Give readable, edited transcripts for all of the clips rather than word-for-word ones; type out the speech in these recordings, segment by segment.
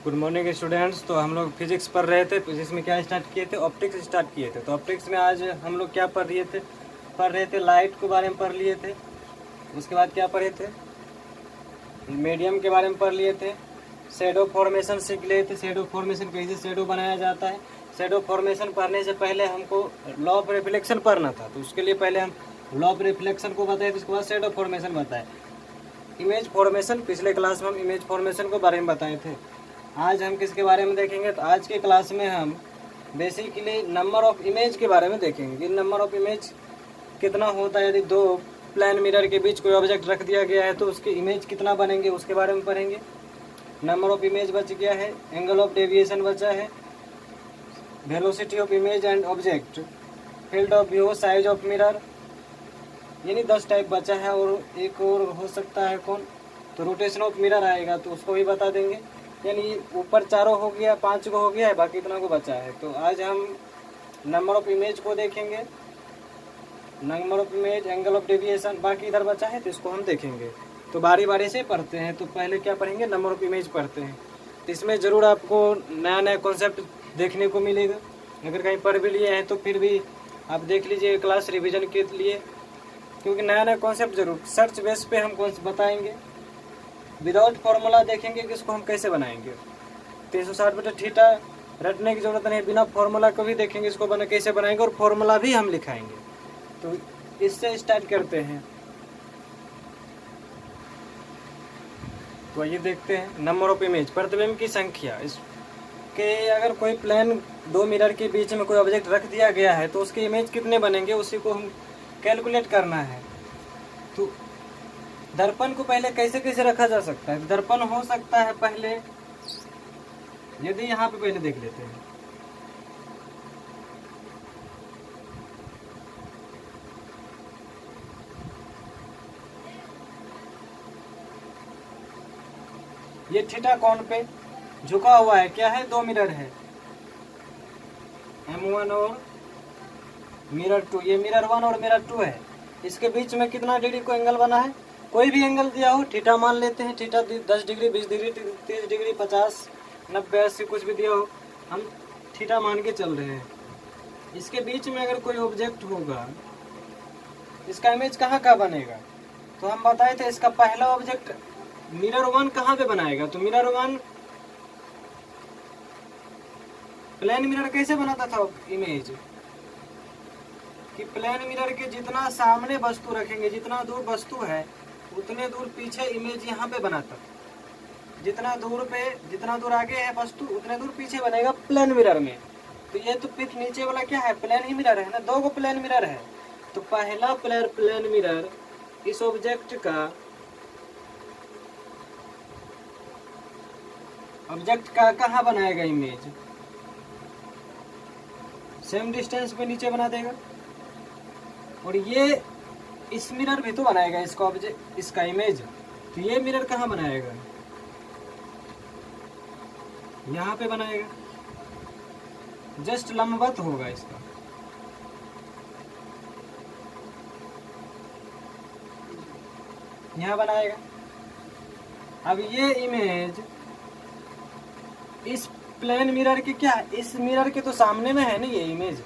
Good morning students. तो हम लोग फिजिक्स पढ़ रहे थे। फिजिक्स में क्या स्टार्ट किए थे? ऑप्टिक्स स्टार्ट किए थे। तो ऑप्टिक्स में आज हम लोग क्या पढ़ रहे थे लाइट के बारे में पढ़ लिए थे। उसके बाद क्या पढ़े थे? मीडियम के बारे में पढ़ लिए थे। शेडो फॉर्मेशन सीख लिए थे। शेडो फॉर्मेशन कैसे शेडो बनाया जाता है। शेडो फॉर्मेशन पढ़ने से पहले हमको लॉ ऑफ रिफ्लेक्शन पढ़ना था, तो उसके लिए पहले हम लॉ ऑफ रिफ्लेक्शन को बताए, तो उसके बाद शेडो फॉर्मेशन बताए। इमेज फॉर्मेशन पिछले क्लास में हम इमेज फॉर्मेशन को बारे में बताए थे। आज हम किसके बारे में देखेंगे? तो आज के क्लास में हम बेसिकली नंबर ऑफ इमेज के बारे में देखेंगे कि नंबर ऑफ इमेज कितना होता है। यदि दो प्लेन मिरर के बीच कोई ऑब्जेक्ट रख दिया गया है तो उसके इमेज कितना बनेंगे, उसके बारे में पढ़ेंगे। नंबर ऑफ इमेज बच गया है, एंगल ऑफ डेविएशन बचा है, velocity of image and object, field of view, size of mirror, यानी 10 टाइप बचा है। और एक और हो सकता है कौन? तो रोटेशन ऑफ मिरर आएगा, तो उसको भी बता देंगे। यानी ऊपर चारों हो गया, 5 को हो गया है, बाकी इतना को बचा है। तो आज हम नंबर ऑफ इमेज को देखेंगे, number of image, angle of deviation, बाकी इधर बचा है तो इसको हम देखेंगे। तो बारी बारी से पढ़ते हैं। तो पहले क्या पढ़ेंगे? नंबर ऑफ इमेज पढ़ते हैं। तो इसमें ज़रूर आपको नया नया कॉन्सेप्ट देखने को मिलेगा। अगर कहीं पढ़ भी लिए हैं तो फिर भी आप देख लीजिए क्लास रिविजन के लिए, क्योंकि नया नया कॉन्सेप्ट जरूर सर्च बेस पे हम बताएंगे। विदाउट फार्मूला देखेंगे कि इसको हम कैसे बनाएंगे। 360/थीटा रटने की जरूरत नहीं, बिना फार्मूला को भी देखेंगे इसको कैसे बनाएंगे, और फार्मूला भी हम लिखाएंगे। तो इससे स्टार्ट करते हैं। तो ये देखते हैं नंबर ऑफ इमेज, प्रतिबिंब की संख्या। इसके अगर कोई प्लेन दो मिरर के बीच में कोई ऑब्जेक्ट रख दिया गया है तो उसके इमेज कितने बनेंगे, उसी को हम कैलकुलेट करना है। तो दर्पण को पहले कैसे कैसे रखा जा सकता है? दर्पण हो सकता है पहले, यदि यहाँ पे पहले देख लेते हैं। ये थीटा कोण पे झुका हुआ है, क्या है? दो मिरर है, M1 और मिरर 2। ये मिरर 1 और मिरर 2 है। इसके बीच में कितना डिग्री को एंगल बना है? कोई भी एंगल दिया हो, थीटा मान लेते हैं। थीटा 10 डिग्री, 20 डिग्री, 30 डिग्री, 50, 90, 80 कुछ भी दिया हो, हम थीटा मान के चल रहे हैं। इसके बीच में अगर कोई ऑब्जेक्ट होगा, इसका इमेज कहाँ का बनेगा? तो हम बताए थे इसका पहला ऑब्जेक्ट मिरर 1 कहाँ पे बनाएगा? तो मिरर 1 प्लेन मिरर कैसे बनाता था इमेज? कि प्लेन मिरर के जितना सामने वस्तु रखेंगे, जितना दूर वस्तु है उतने दूर पीछे इमेज यहाँ पे बनाता। जितना दूर आगे है वस्तु उतने दूर पीछे बनेगा प्लेन मिरर में। तो ये तो फिर नीचे वाला क्या है? प्लेन ही मिरर है ना, दो प्लेन मिरर है। तो पहला प्लेन मिरर इस ऑब्जेक्ट का कहाँ बनाएगा इमेज? सेम डिस्टेंस पे नीचे बना देगा। और ये इस मिरर भी तो बनाएगा इसका ऑब्जेक्ट, इसका इमेज। तो ये मिरर कहाँ बनाएगा? यहाँ पे बनाएगा, जस्ट लंबवत होगा इसका। यहाँ बनाएगा। अब ये इमेज इस प्लेन मिरर के क्या, इस मिरर के तो सामने में है ना ये इमेज।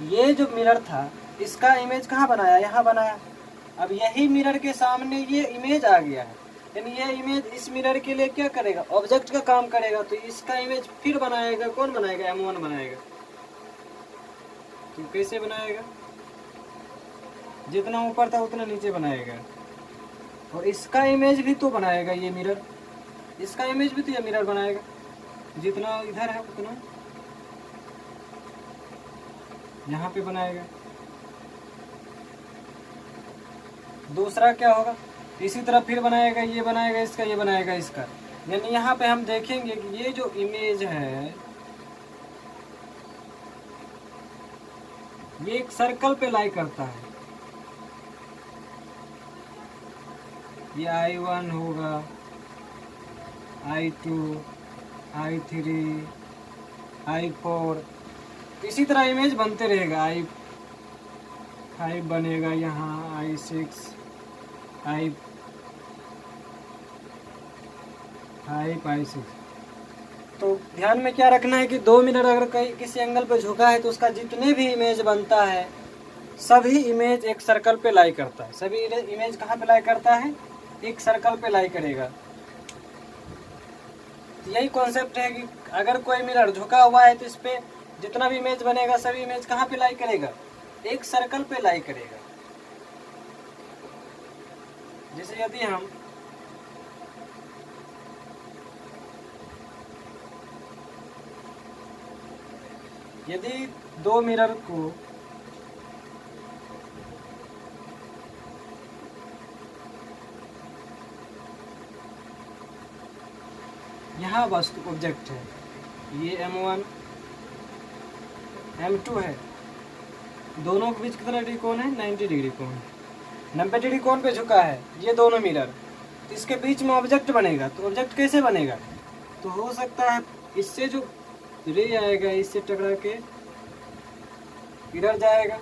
ये जो मिरर था इसका इमेज कहाँ बनाया? यहाँ बनाया। अब यही मिरर के सामने ये इमेज आ गया है, यानी ये इमेज इस मिरर के लिए क्या करेगा? ऑब्जेक्ट का काम करेगा। तो इसका इमेज फिर बनाएगा, कौन बनाएगा? M1 बनाएगा। तो कैसे बनाएगा? जितना ऊपर था उतना नीचे बनाएगा। और इसका इमेज भी तो बनाएगा ये मिरर, इसका इमेज भी तो ये मिरर बनाएगा। जितना इधर है उतना यहाँ पे बनाएगा। दूसरा क्या होगा? इसी तरह फिर बनाएगा, ये बनाएगा इसका, ये बनाएगा इसका। यानी यहाँ पे हम देखेंगे कि ये जो इमेज है ये एक सर्कल पे लाई करता है। ये I1 होगा, I2, I3, I4, इसी तरह इमेज बनते रहेगा। I5 बनेगा यहाँ, I6, I5, I6। तो ध्यान में क्या रखना है कि दो मिरर अगर कहीं किसी एंगल पे झुका है तो उसका जितने भी इमेज बनता है सभी इमेज एक सर्कल पे लाई करता है। सभी इमेज कहाँ पे लाई करता है? एक सर्कल पे लाई करेगा। तो यही कॉन्सेप्ट है कि अगर कोई मिरर झुका हुआ है तो इस पे जितना भी इमेज बनेगा सभी इमेज कहाँ पे लाई करेगा? एक सर्कल पे लाई करेगा। जैसे यदि दो मिरर को यहाँ वस्तु ऑब्जेक्ट है, ये M1 M2 है, दोनों के बीच कितना डिग्री कोण है? 90 डिग्री कोण। 90 डिग्री कोण पे झुका है ये दोनों मिरर, तो इसके बीच में ऑब्जेक्ट बनेगा। तो ऑब्जेक्ट कैसे बनेगा? तो हो सकता है इससे जो रे आएगा इससे टकरा के इधर जाएगा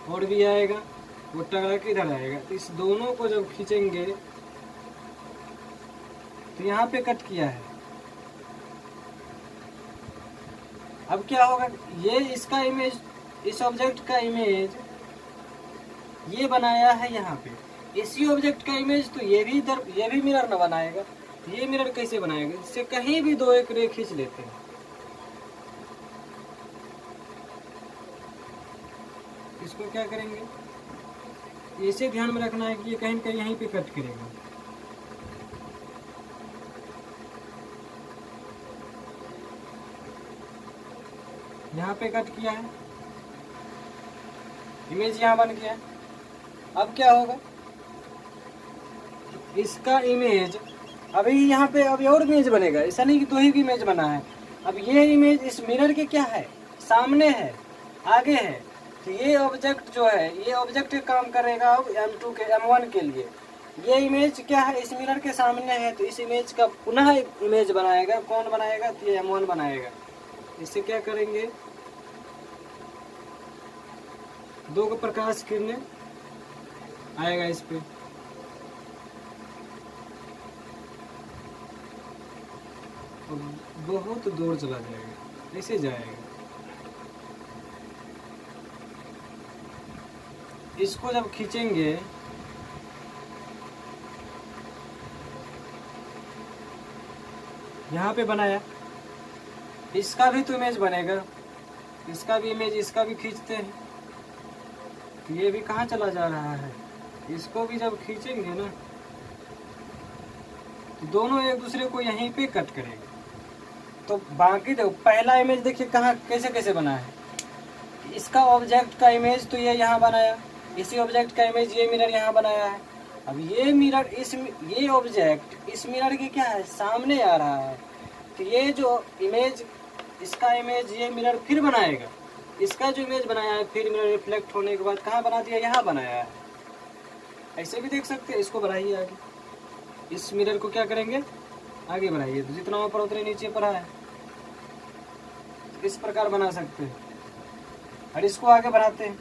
और भी आएगा, वो टकरा के इधर आएगा। तो इस दोनों को जब खींचेंगे तो यहाँ पे कट किया है। अब क्या होगा? ये इसका इमेज, इस ऑब्जेक्ट का इमेज ये बनाया है यहाँ पे, इसी ऑब्जेक्ट का इमेज तो ये भी मिरर न बनाएगा। तो ये मिरर कैसे बनाएगा? इससे कहीं भी दो एक रे खींच लेते हैं। इसको क्या करेंगे? इसे ध्यान में रखना है कि ये कहीं न कहीं यहीं पे कट करेगा। यहाँ पे कट किया है, इमेज यहाँ बन गया। अब क्या होगा? इसका इमेज अभी यहाँ पे अभी और इमेज बनेगा, ऐसा नहीं कि दो ही इमेज बना है। अब ये इमेज इस मिरर के क्या है? सामने है, आगे है। तो ये ऑब्जेक्ट जो है, ये ऑब्जेक्ट काम करेगा अब M2 के M1 के लिए। ये इमेज क्या है? इस मिरर के सामने है, तो इस इमेज का पुनः एक इमेज बनाएगा। कौन बनाएगा? तो ये M1 बनाएगा। इससे क्या करेंगे? दो का प्रकाश किरणें आएगा इस पे, और बहुत दूर चला जाएगा, ऐसे जाएगा। इसको जब खींचेंगे यहाँ पे बनाया, इसका भी तो इमेज बनेगा, इसका भी इमेज, इसका भी खींचते हैं। तो ये भी कहाँ चला जा रहा है? इसको भी जब खींचेंगे ना तो दोनों एक दूसरे को यहीं पे कट करेंगे। तो बाकी देखो, पहला इमेज देखिए कहाँ कैसे कैसे बना है। इसका ऑब्जेक्ट का इमेज तो ये यहाँ बनाया, इसी ऑब्जेक्ट का इमेज ये मिरर यहाँ बनाया है। अब ये मिरर ये ऑब्जेक्ट इस मिरर के क्या है? सामने आ रहा है। तो ये जो इमेज, इसका इमेज ये मिरर फिर बनाएगा। इसका जो इमेज बनाया है फिर मिरर रिफ्लेक्ट होने के बाद कहाँ बना दिया? यहाँ बनाया है। ऐसे भी देख सकते हैं। इसको बढ़ाइए आगे, इस मिरर को क्या करेंगे? आगे बढ़ाइए, तो जितना ऊपर उतने नीचे पर है, इस प्रकार बना सकते हैं। और इसको आगे बढ़ाते हैं,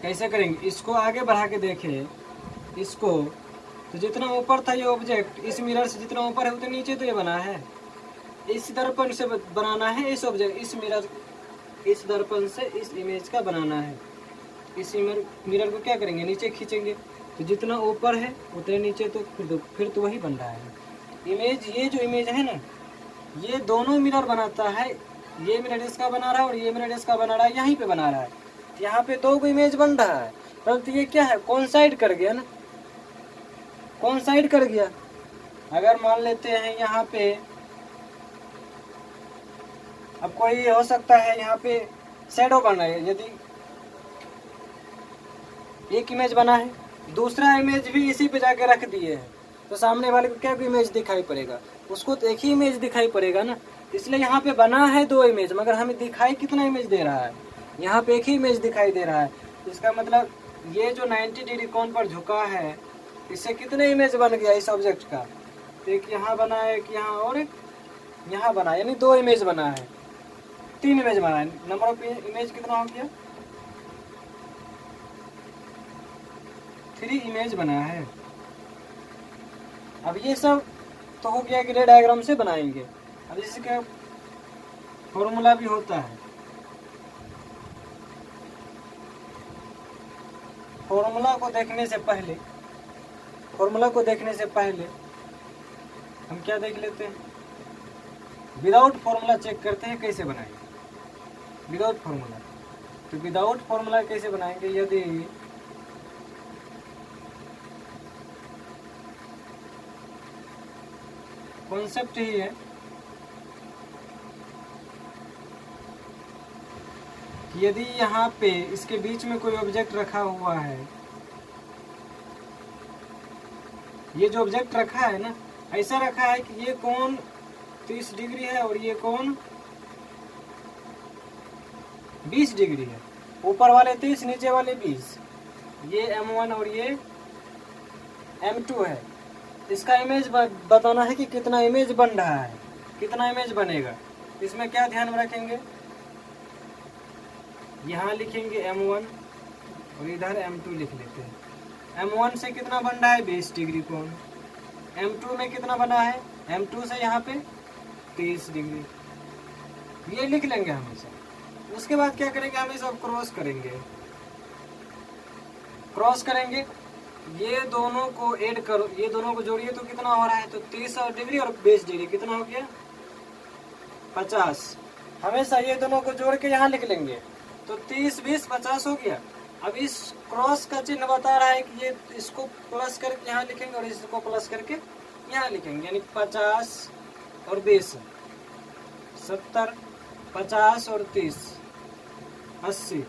कैसे करेंगे? इसको आगे बढ़ा के देखें इसको, तो जितना ऊपर था ये ऑब्जेक्ट इस मिरर से जितना ऊपर है उतने नीचे तो ये बना है। इस दर्पण से बनाना है इस ऑब्जेक्ट, इस मिरर, इस दर्पण से इस इमेज का बनाना है। इस मिरर को क्या करेंगे? नीचे खींचेंगे, तो जितना ऊपर है उतने नीचे, तो फिर तो वही बन रहा है इमेज। ये जो इमेज है ना, ये दोनों मिरर बनाता है। ये मिरर इसका बना रहा है और ये मिरर इसका बना रहा है, यहीं पे बना रहा है। यहाँ पे दो इमेज बन रहा है, परंतु ये क्या है? कोइंसाइड कर गया ना, कोइंसाइड कर गया। अगर मान लेते हैं यहाँ पे, अब कोई हो सकता है यहाँ पे शैडो बना है, यदि एक इमेज बना है, दूसरा इमेज भी इसी पे जाके रख दिए है, तो सामने वाले को क्या इमेज दिखाई पड़ेगा? उसको तो एक ही इमेज दिखाई पड़ेगा ना। इसलिए यहाँ पे बना है दो इमेज, मगर हमें दिखाई कितना इमेज दे रहा है? यहाँ पे एक ही इमेज दिखाई दे रहा है। इसका मतलब ये जो 90 डिग्री कोण पर झुका है, इससे कितने इमेज बन गया इस ऑब्जेक्ट का? तो एक यहाँ बना है, एक यहाँ और एक यहाँ बना, यानी दो इमेज बना है, तीन इमेज बना है। नंबर ऑफ इमेज कितना हो गया? 3 इमेज बना है। अब ये सब तो हो गया कि रे डायग्राम से बनाएंगे। अब इसका फॉर्मूला भी होता है। फॉर्मूला को देखने से पहले हम क्या देख लेते हैं, विदाउट फॉर्मूला चेक करते हैं कैसे बनाएंगे विदाउट फॉर्मूला। तो विदाउट फॉर्मूला कैसे बनाएंगे, यदि कॉन्सेप्ट ही है कि यदि यहाँ पे इसके बीच में कोई ऑब्जेक्ट रखा हुआ है, ये जो ऑब्जेक्ट रखा है ना, ऐसा रखा है कि ये कोण 30 डिग्री है और ये कोण 20 डिग्री है। ऊपर वाले 30, नीचे वाले 20। ये M1 और ये M2 है। इसका इमेज बताना है कि कितना इमेज बन रहा है, कितना इमेज बनेगा। इसमें क्या ध्यान में रखेंगे, यहाँ लिखेंगे M1 और इधर M2 लिख लेते हैं। M1 से कितना बन रहा है 20 डिग्री कोण। M2 में कितना बना है, M2 से यहाँ पे 30 डिग्री। ये लिख लेंगे हमेशा। उसके बाद क्या करेंगे, हम ये सब क्रॉस करेंगे। ये दोनों को ऐड करो, ये दोनों को जोड़िए तो कितना हो रहा है, तो 30 डिग्री और 20 डिग्री कितना हो गया 50। हमेशा ये दोनों को जोड़ के यहाँ लिख लेंगे तो 30 20 50 हो गया। अब इस क्रॉस का चिन्ह बता रहा है कि ये इसको प्लस करके यहाँ लिखेंगे और इसको प्लस करके यहाँ लिखेंगे, यानी 50 और 20 70, 50 और 30 80।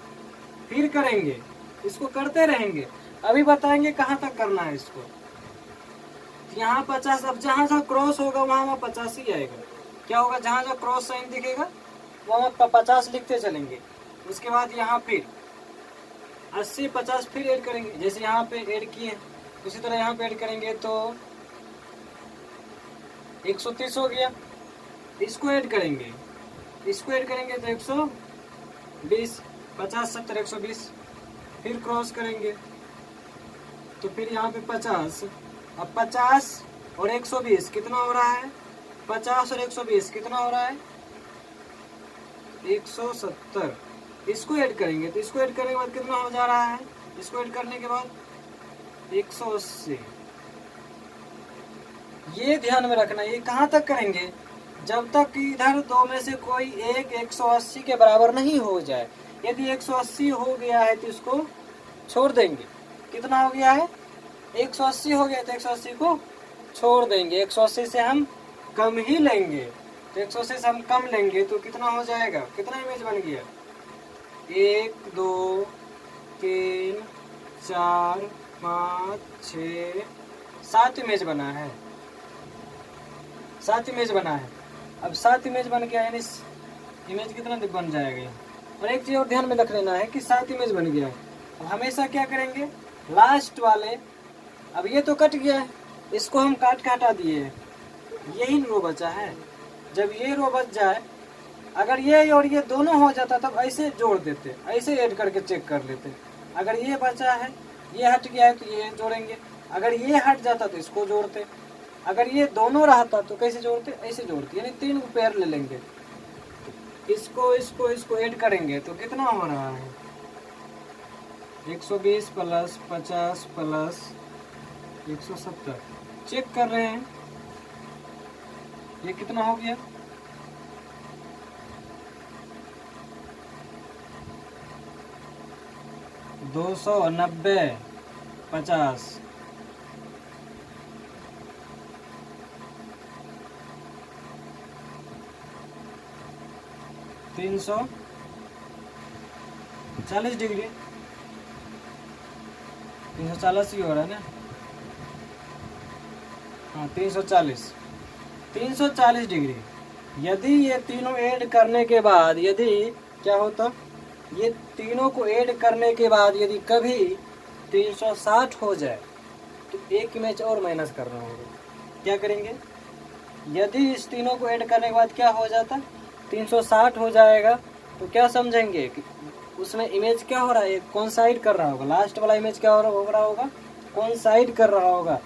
फिर करेंगे, इसको करते रहेंगे। अभी बताएंगे कहाँ तक करना है इसको। यहाँ 50, अब जहाँ जहाँ क्रॉस होगा वहाँ 50 ही आएगा। क्या होगा, जहाँ जहाँ क्रॉस साइन दिखेगा वहाँ 50 लिखते चलेंगे। उसके बाद यहाँ फिर 80 50 फिर ऐड करेंगे, जैसे यहाँ पे ऐड किए उसी तरह यहाँ पे ऐड करेंगे तो 130 हो गया। इसको ऐड करेंगे तो 120, 50 70 120। फिर क्रॉस करेंगे तो फिर यहाँ पे 50। अब 50 और 120 कितना हो रहा है, 50 और 120 कितना हो रहा है 170। इसको ऐड करेंगे तो इसको ऐड करने के बाद कितना हो जा रहा है, इसको ऐड करने के बाद 180। ये ध्यान में रखना। ये कहाँ तक करेंगे, जब तक कि इधर दो में से कोई एक 180 के बराबर नहीं हो जाए। यदि 180 हो गया है तो इसको छोड़ देंगे। कितना हो गया है 180 हो गया तो 180 को छोड़ देंगे। 180 से हम कम ही लेंगे, तो 180 से हम कम लेंगे तो कितना हो जाएगा, कितना इमेज बन गया 1 2 3 4 5 6 7 इमेज बना है। 7 इमेज बना है। अब 7 इमेज बन गया, यानी इमेज कितना बन जाएगा। और एक चीज और ध्यान में रख लेना है कि 7 इमेज बन गया है। अब हमेशा क्या करेंगे, लास्ट वाले, अब ये तो कट गया है, इसको हम काट के हटा दिए हैं, यही रो बचा है। जब ये रो बच जाए, अगर ये और ये दोनों हो जाता तब ऐसे जोड़ देते, ऐसे ऐड करके चेक कर लेते। अगर ये बचा है, ये हट गया है तो ये जोड़ेंगे। अगर ये हट जाता तो इसको जोड़ते। अगर ये दोनों रहता तो कैसे जोड़ते, ऐसे जोड़ते, यानी 3 पेयर ले लेंगे। इसको ऐड करेंगे तो कितना हो रहा है 120 प्लस 50 प्लस 170। चेक कर रहे हैं ये कितना हो गया, दो 290 50 340 डिग्री, 340 ही हो रहा है ना। हाँ 340 डिग्री। यदि ये तीनों ऐड करने के बाद, यदि क्या होता, ये तीनों को ऐड करने के बाद यदि कभी 360 हो जाए तो एक इमेज और माइनस करना होगा। क्या करेंगे, यदि इस तीनों को ऐड करने के बाद क्या हो जाता 360 हो जाएगा तो क्या समझेंगे कि उसमें इमेज क्या हो रहा है, कौन साइड कर रहा होगा, लास्ट वाला इमेज क्या हो रहा होगा, कौन साइड कर रहा होगा।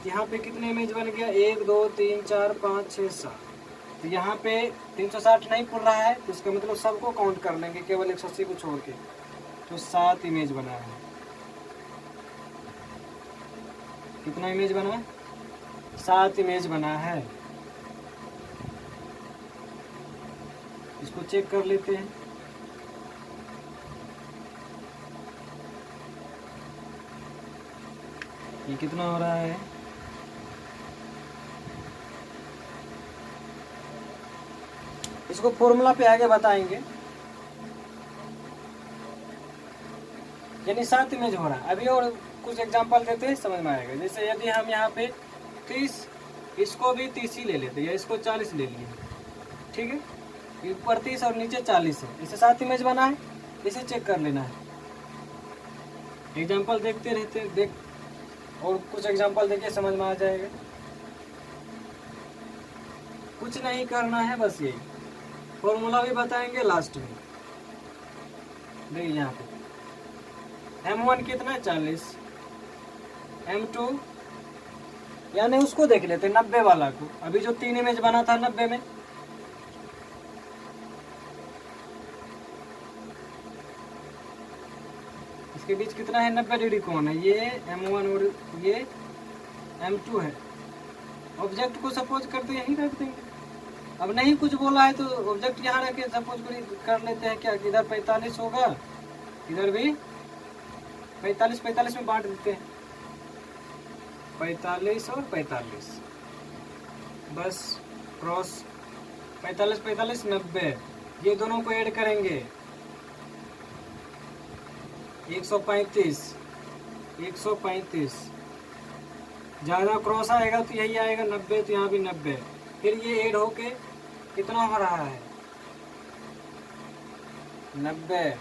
यहाँ पे कितने इमेज बन गया, 1 2 3 4 5 6 7। तो यहाँ पे 360 नहीं पुर रहा है, तो इसका मतलब सबको काउंट कर लेंगे केवल 180 को छोड़ के। तो 7 इमेज बना है। कितना इमेज बना है, 7 इमेज बना है। इसको चेक कर लेते हैं। ये कितना हो रहा है, इसको फॉर्मूला पे आगे बताएंगे। यानी 7 इमेज हो रहा है। अभी और कुछ एग्जांपल देते हैं, समझ में आएगा। जैसे यदि हम यहाँ पे 30, इसको भी 30 ही ले लेते हैं, या इसको 40 ले लिए, ठीक है। ऊपर 30 और नीचे 40 है, इसे 7 इमेज बना है। इसे चेक कर लेना है। एग्जांपल देखते रहते हैं, देख और कुछ एग्जांपल देखिए, समझ में आ जाएगा। कुछ नहीं करना है, बस यही फॉर्मूला भी बताएंगे लास्ट में। देखिए यहाँ पे M1 कितना, 40, M2 यानी उसको देख लेते 90 वाला को। अभी जो 3 इमेज बना था 90 में, इसके बीच कितना है, 90 डिग्री कौन है, ये M1 और ये M2 है। ऑब्जेक्ट को सपोज करते यहीं रख देंगे। अब नहीं कुछ बोला है तो ऑब्जेक्ट यहाँ रख के सपोज कर लेते हैं क्या, इधर 45 होगा, इधर भी 45 45 में बांट देते हैं, 45 और 45, बस क्रॉस 45 45 90। ये दोनों को ऐड करेंगे 135 135। ज़्यादा क्रॉस आएगा तो यही आएगा 90, तो यहाँ भी 90। फिर ये ऐड होके कितना हो रहा है, 90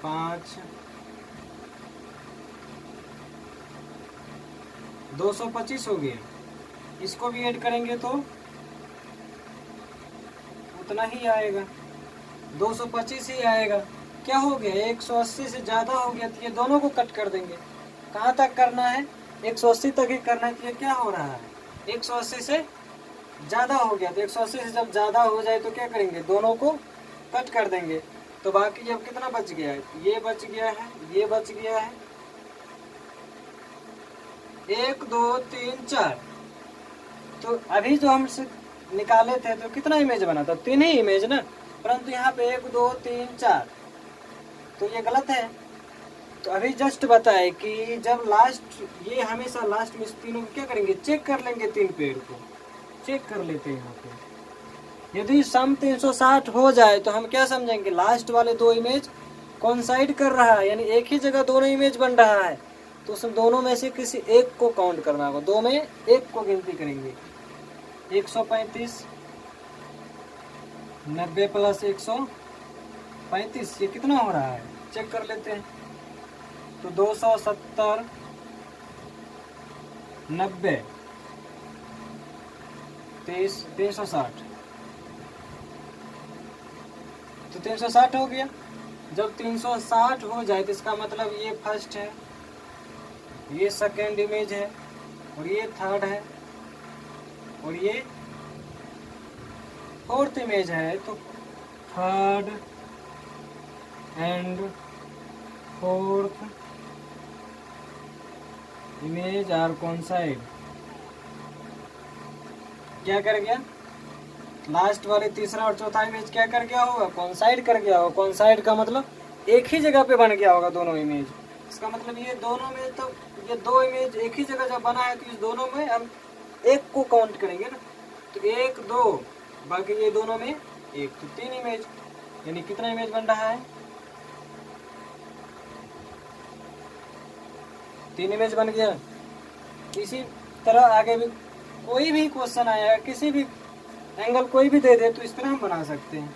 5 225 हो गया। इसको भी ऐड करेंगे तो उतना ही आएगा, 225 ही आएगा। क्या हो गया, 180 से ज़्यादा हो गया, तो ये दोनों को कट कर देंगे। कहाँ तक करना है, 180 तक ही करना है। तो ये क्या हो रहा है, 180 से ज़्यादा हो गया। तो 180 से जब ज़्यादा हो जाए तो क्या करेंगे, दोनों को कट कर देंगे। तो बाकी अब कितना बच गया है, ये बच गया है, ये बच गया है, 1 2 3 4। तो अभी जो हम निकाले थे तो कितना इमेज बना था, 3 ही इमेज ना, परंतु यहाँ पे 1 2 3 4, तो ये गलत है। तो अभी जस्ट बताए कि जब लास्ट, ये हमेशा लास्ट में तीनों को क्या करेंगे, चेक कर लेंगे, 3 पेड़ को चेक कर लेते हैं यहाँ पे। यदि सम 360 हो जाए तो हम क्या समझेंगे, लास्ट वाले 2 इमेज कोइंसाइड कर रहा है, यानी एक ही जगह दोनों इमेज बन रहा है। तो उस दोनों में से किसी एक को काउंट करना होगा, 2 में एक को गिनती करेंगे। 135 90 प्लस 135, ये कितना हो रहा है, चेक कर लेते हैं। तो 270 90 360, तो 360 हो गया। जब 360 हो जाए तो इसका मतलब ये फर्स्ट है, ये सेकेंड इमेज है, और ये थर्ड है, और ये फोर्थ इमेज है। तो third and fourth image are coincide. क्या कर गया, लास्ट वाले तीसरा और चौथा इमेज क्या कर गया होगा, कोइंसाइड कर गया होगा। कोइंसाइड का मतलब एक ही जगह पे बन गया होगा दोनों इमेज। इसका मतलब ये दोनों में, तो ये 2 इमेज एक ही जगह जब बना है तो इस दोनों में हम एक को काउंट करेंगे ना। तो 1 2, बाकी ये दोनों में 1, तो 3 इमेज, यानी कितना इमेज बन रहा है, 3 इमेज बन गया। इसी तरह आगे भी कोई भी क्वेश्चन आया, किसी भी एंगल कोई भी दे दे तो इस तरह हम बना सकते हैं।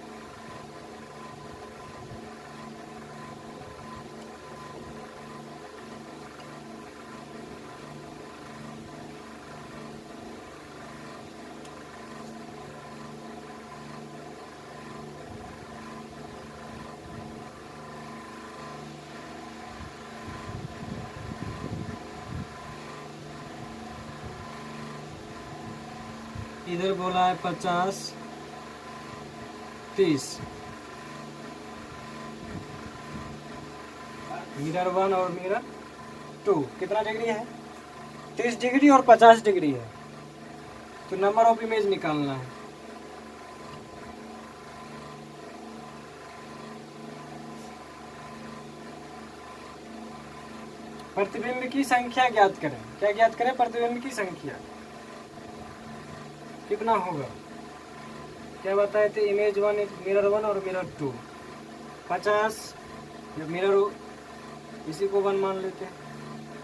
इधर बोला है 50 30। मिरर 1 और मिरर 2 कितना डिग्री है? 30 डिग्री और 50 डिग्री है। तो नंबर ऑफ इमेज निकालना है। प्रतिबिंब की संख्या ज्ञात करें। क्या ज्ञात करें? प्रतिबिंब की संख्या कितना होगा? क्या बताए थे? इमेज 1, मिरर 1 और मिरर 2 50। जब मिरर इसी को 1 मान लेते हैं।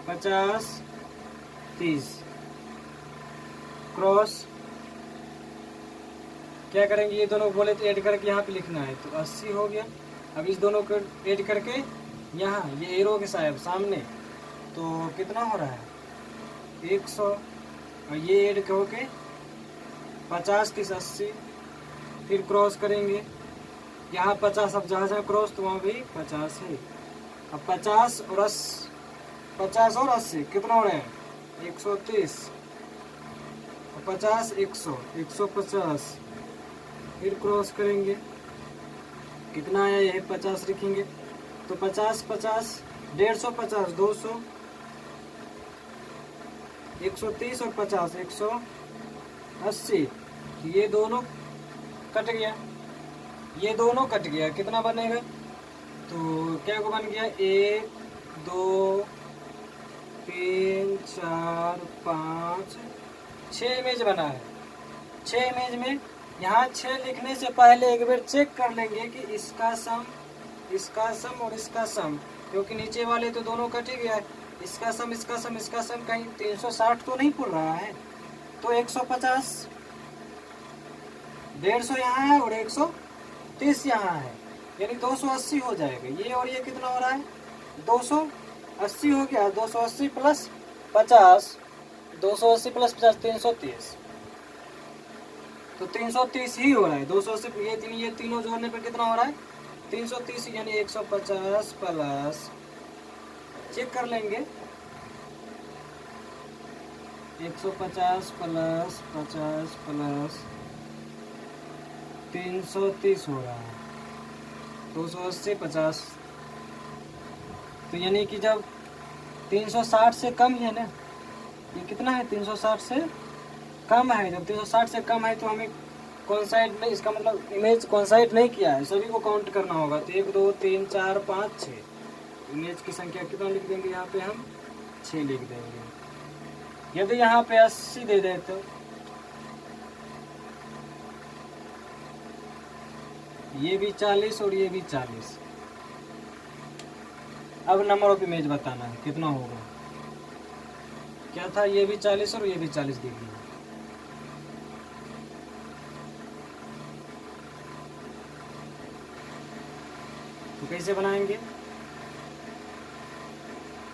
50 30 क्रॉस क्या करेंगे? ये दोनों बोले तो ऐड करके यहाँ पे लिखना है, तो 80 हो गया। अब इस दोनों को ऐड करके यहाँ ये एरो के सामने तो कितना हो रहा है? 100। और ये ऐड होके 50 30 80। फिर क्रॉस करेंगे यहाँ 50। अब जहाँ जहाँ क्रॉस तो वहाँ भी 50 है। अब 50 और 80 कितना हो रहा है? 130। 50 100 150। फिर क्रॉस करेंगे कितना आया? यह 50 लिखेंगे तो 50 50 150 50 200 130 और 50 180। ये दोनों कट गया, ये दोनों कट गया। कितना बनेगा? तो क्या को बन गया? 1 2 3 4 5 6 इमेज बना है। 6 इमेज में यहाँ 6 लिखने से पहले एक बार चेक कर लेंगे कि इसका सम और इसका सम, क्योंकि नीचे वाले तो दोनों कट ही गया है। इसका सम कहीं 360 तो नहीं पुर रहा है। तो 150 150 यहाँ है और 130 यहाँ है, यानी 280 हो जाएगा। ये और ये कितना हो रहा है? 280 हो गया। 280 प्लस 50 330। तो 330 ही हो रहा है। 280 ये तीनों जोड़ने पर कितना हो रहा है? 330, यानी 150 प्लस, चेक कर लेंगे, 150 प्लस 50 प्लस 330 हो रहा है। 280 50, तो यानी कि जब 360 से कम है ना, ये कितना है? 360 से कम है। जब 360 से कम है तो हमें कोइंसाइड नहीं, इसका मतलब इमेज कोइंसाइड नहीं किया है, सभी को काउंट करना होगा। तो 1 2 3 4 5 6 इमेज की संख्या कितना लिख देंगे? यहाँ पे हम 6 लिख देंगे। यदि यहाँ पे 80 दे दे तो ये भी 40 और ये भी 40। अब नंबर ऑफ इमेज बताना है कितना होगा। क्या था? ये भी 40 और ये भी 40 डिग्री। तो कैसे बनाएंगे?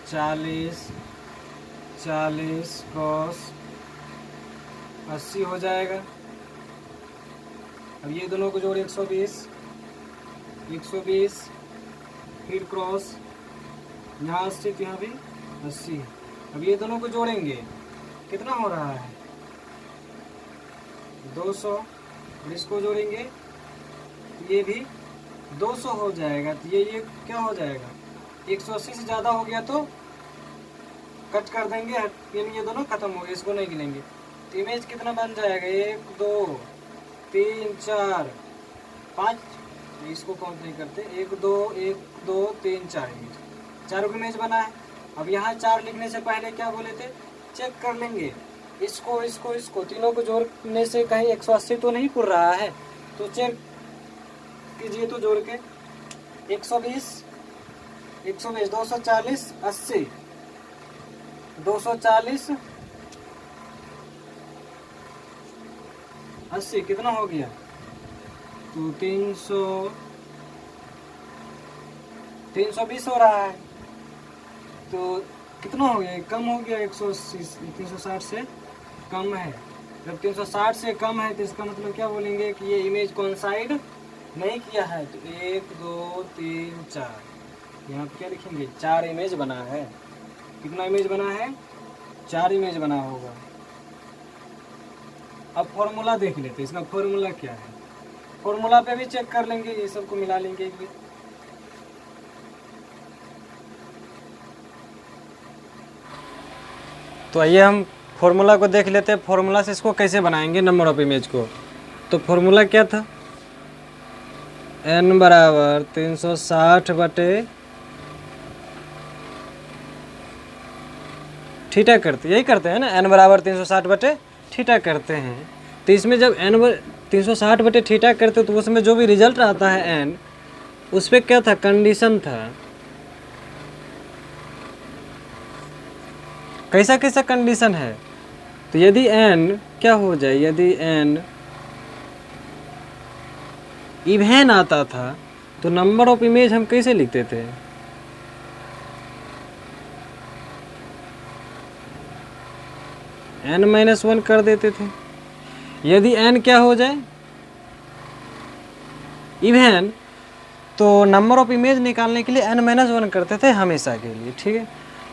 40 40 क्रॉस 80 हो जाएगा। अब ये दोनों को जोड़ 120 120, फिर क्रॉस यहाँ 80 तो यहाँ भी 80। अब ये दोनों को जोड़ेंगे कितना हो रहा है? 200। और इसको जोड़ेंगे तो ये भी 200 हो जाएगा। तो ये क्या हो जाएगा? 180 से ज़्यादा हो गया तो कट कर देंगे, यानी ये दोनों खत्म हो गए, इसको नहीं गिनेंगे। तो इमेज कितना बन जाएगा? 1 2 3 4 5, इसको काउंट नहीं करते। 1 2 3 4 इमेज, 4 इमेज बना है। अब यहाँ 4 लिखने से पहले क्या बोले थे? चेक कर लेंगे इसको तीनों को जोड़ने से कहीं 180 तो नहीं पुर रहा है। तो चेक कीजिए, तो जोड़ के 120 240 80 240 80 कितना हो गया? तो 320 हो रहा है। तो कितना हो गया? कम हो गया। 180 360 से कम है। जब 360 से कम है तो इसका मतलब क्या बोलेंगे कि ये इमेज कोइंसाइड नहीं किया है। तो 1 2 3 4, यहाँ पे क्या लिखेंगे? 4 इमेज बना है। कितना इमेज बना है? 4 इमेज बना होगा। अब फॉर्मूला देख लेते हैं, इसका फॉर्मूला क्या है। फॉर्मूला पे भी चेक कर लेंगे, ये सबको मिला लेंगे एक बार। तो आइए हम फॉर्मूला को देख लेते हैं, फॉर्मूला से इसको कैसे बनाएंगे नंबर ऑफ इमेज को। तो फॉर्मूला क्या था, n बराबर 360 बटे थीटा करते, यही करते हैं ना, n बराबर 360 बटे थीटा करते हैं। तो इसमें जब n 360 बटे थीटा करते तो उसमें जो भी रिजल्ट आता है n, उस पर क्या था, कंडीशन था। कैसा कैसा कंडीशन है, तो यदि n क्या हो जाए, यदि n इवन आता था तो नंबर ऑफ इमेज हम कैसे लिखते थे, n-1 कर देते थे। यदि n क्या हो जाए, इवन, तो नंबर ऑफ इमेज निकालने के लिए n-1 करते थे हमेशा के लिए, ठीक है।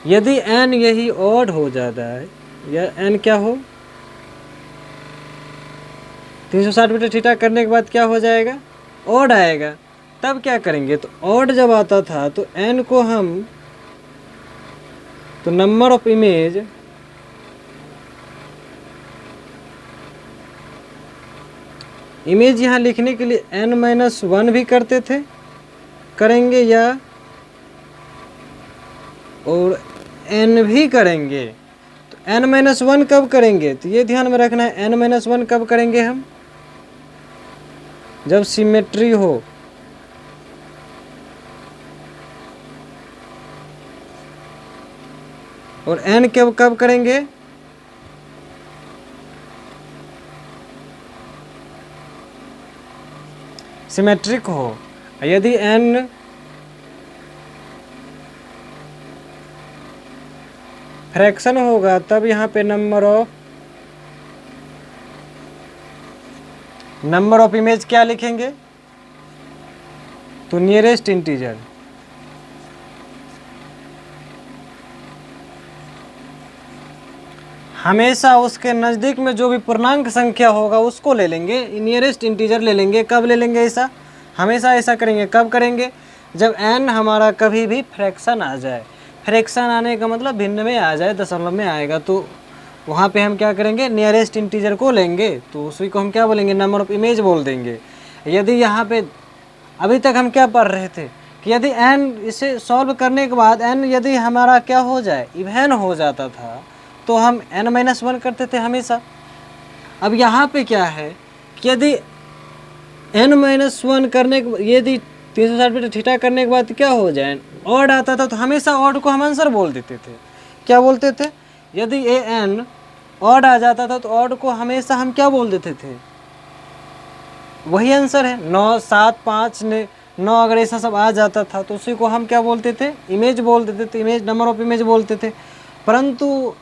यदि n यही ऑड हो जाता है, या n क्या हो, 360 बटे थीटा करने के बाद क्या हो जाएगा, ऑड आएगा। तब क्या करेंगे, तो ऑड जब आता था तो n को हम, तो नंबर ऑफ इमेज यहाँ लिखने के लिए n-1 भी करते थे, करेंगे, या और n भी करेंगे। तो n-1 कब करेंगे, तो ये ध्यान में रखना है, n-1 कब करेंगे हम, जब सिमेट्री हो। और n कब करेंगे, सिमेट्रिक हो। यदि n फ्रैक्शन होगा तब यहाँ पे नंबर ऑफ इमेज क्या लिखेंगे, तो नियरेस्ट इंटीजर। हमेशा उसके नज़दीक में जो भी पूर्णांक संख्या होगा उसको ले लेंगे, नियरेस्ट इंटीजर ले लेंगे। कब ले लेंगे ऐसा, हमेशा ऐसा करेंगे। कब करेंगे, जब n हमारा कभी भी फ्रैक्शन आ जाए। फ्रैक्शन आने का मतलब भिन्न में आ जाए, दशमलव में आएगा, तो वहाँ पे हम क्या करेंगे, नियरेस्ट इंटीजर को लेंगे, तो उसी को हम क्या बोलेंगे, नंबर ऑफ इमेज बोल देंगे। यदि यहाँ पे अभी तक हम क्या पढ़ रहे थे कि यदि n, इसे सॉल्व करने के बाद n यदि हमारा क्या हो जाए, इवन हो जाता था, तो हम n-1 करते थे हमेशा। अब यहाँ पे क्या है कि यदि n-1 करने के, यदि 360 बटे थीटा करने के बाद क्या हो जाए, ऑड आता था, तो हमेशा ऑड को हम आंसर बोल देते थे। क्या बोलते थे, यदि an ऑड आ जाता था तो ऑड को हमेशा हम क्या बोल देते थे, वही आंसर है। 9, 7, 5, 9 अगर ऐसा सब आ जाता था तो उसी को हम क्या बोलते थे, इमेज बोल देते थे, इमेज, नंबर ऑफ इमेज बोलते थे। परंतु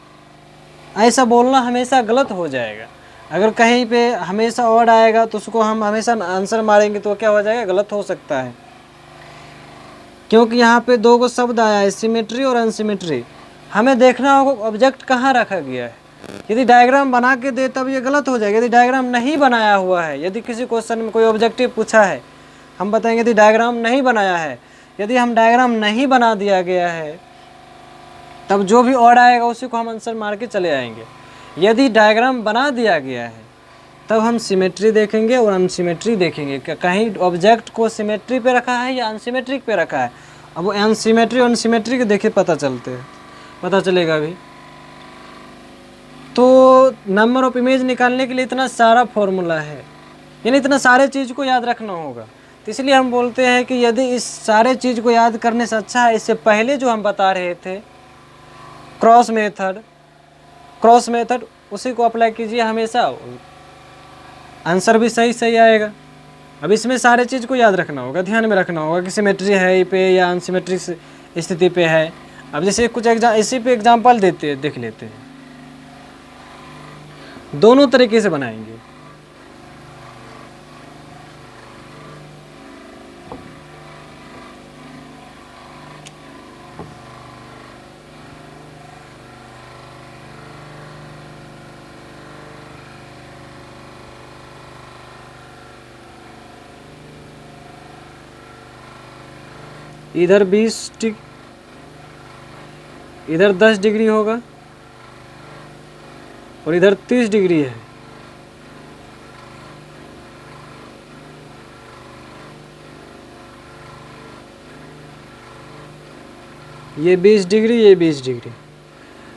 ऐसा बोलना हमेशा गलत हो जाएगा। अगर कहीं पे हमेशा ऑड आएगा तो उसको हम हमेशा आंसर मारेंगे तो क्या हो जाएगा, गलत हो सकता है। क्योंकि यहाँ पे दो शब्द आया है, सिमेट्री और अनसिमेट्री। हमें देखना होगा ऑब्जेक्ट कहाँ रखा गया है। यदि डायग्राम बना के दे तब ये गलत हो जाएगा। यदि डायग्राम नहीं बनाया हुआ है, यदि किसी क्वेश्चन में कोई ऑब्जेक्टिव पूछा है, हम बताएंगे यदि डायग्राम नहीं बनाया है। यदि हम डायग्राम नहीं बना दिया गया है तब जो भी ऑड आएगा उसी को हम आंसर मार के चले आएंगे। यदि डायग्राम बना दिया गया है तब हम सिमेट्री देखेंगे और अनसिमेट्री देखेंगे, कहीं ऑब्जेक्ट को सिमेट्री पे रखा है या अनसिमेट्रिक पे रखा है। अब वो अनसिमेट्री और अनसिमेट्री के देखे पता चलेगा अभी। तो नंबर ऑफ इमेज निकालने के लिए इतना सारा फॉर्मूला है, यानी इतना सारे चीज़ को याद रखना होगा। तो इसलिए हम बोलते हैं कि यदि इस सारे चीज़ को याद करने से अच्छा है, इससे पहले जो हम बता रहे थे क्रॉस मेथड, उसी को अप्लाई कीजिए, हमेशा आंसर भी सही आएगा। अब इसमें सारे चीज़ को याद रखना होगा, ध्यान में रखना होगा कि सिमेट्री है पे या अनसिमेट्रिक स्थिति पे है। अब जैसे कुछ इसी पे एग्जांपल देख लेते हैं, दोनों तरीके से बनाएंगे। इधर 20 इधर 10 डिग्री होगा और इधर 30 डिग्री है। ये 20 डिग्री, ये 20 डिग्री।